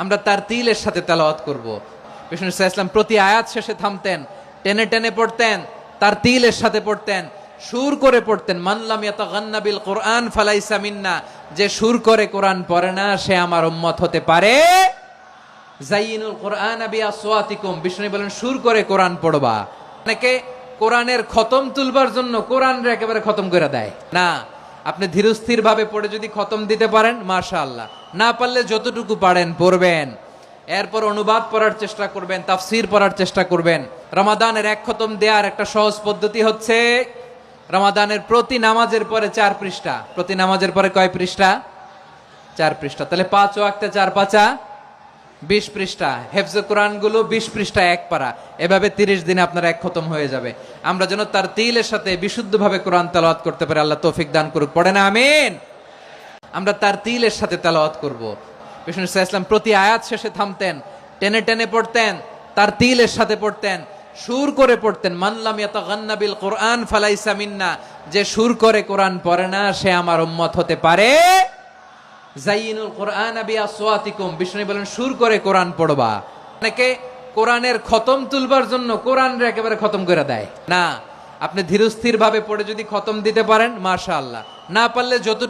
আমরা তার তিলের সাথে তেলাওয়াত করব। বিষ্ণু ইসলাম প্রতি আয়াত শেষে থামতেন, টেনে টেনে পড়তেন, তার তিলের সাথে পড়তেন, সুর করে পড়তেন। মানলাম ইয়াতাগান্না বিল কোরআন ফালাইসা মিন্না, যে সুর করে কোরআন পড়ে না সে আমার উম্মত হতে পারে। জাইয়িনুল কোরআন বিআসওয়াতিকুম, বিষ্ণু বলেন সুর করে কোরআন পড়বা। অনেকে কোরআনের খতম তুলবার জন্য কোরআনরে একেবারে খতম করে দেয় না। আপনি ধীরস্থির ভাবে পড়ে যদি খতম দিতে পারেন মাশাআল্লাহ, না পারলে যতটুকু পারেন পড়বেন, এরপর অনুবাদ পড়ার চেষ্টা করবেন, তাফসীর পড়ার চেষ্টা করবেন। রমাদানের এক খতম দেওয়ার একটা সহজ পদ্ধতি হচ্ছে রমাদানের প্রতি নামাজের পরে 4 পৃষ্ঠা, প্রতি নামাজের পরে কয় পৃষ্ঠা? 4 পৃষ্ঠা। তাহলে 5 ওয়াক্তে 4 পাঁচা 20 পৃষ্ঠা। হেফজে কোরআন গুলো 20 পৃষ্ঠা এক পারা, এভাবে 30 দিনে আপনার এক খতম হয়ে যাবে। আমরা যেন তার তিলের সাথে বিশুদ্ধভাবে কোরআন তেলাওয়াত করতে পারি, আল্লাহ তৌফিক দান করুক। পড়ে না আমিন। আমরা তার তিলের সাথে তেলাওয়াত করব। বিষ্ণু ইসলাম প্রতি আয়াত শেষে থামতেন, টেনে টেনে পড়তেন, তার তিলের সাথে পড়তেন, সুর করে পড়তেন। মানলাম ইয়াতাগান্না বিল কোরআন ফালাইসা মিন্না, যে সুর করে কোরআন পড়ে না সে আমার উম্মত হতে পারে। জাইয়িনুল কোরআন বিআসওয়াতিকুম, বিষ্ণু বলেন সুর করে কোরআন পড়বা। অনেকে কোরআনের খতম তুলবার জন্য কোরআনরে একেবারে খতম করে দেয় না। আপনি ধীরস্থির ভাবে পড়ে যদি খতম দিতে পারেন মাশাআল্লাহ, না পারলে যত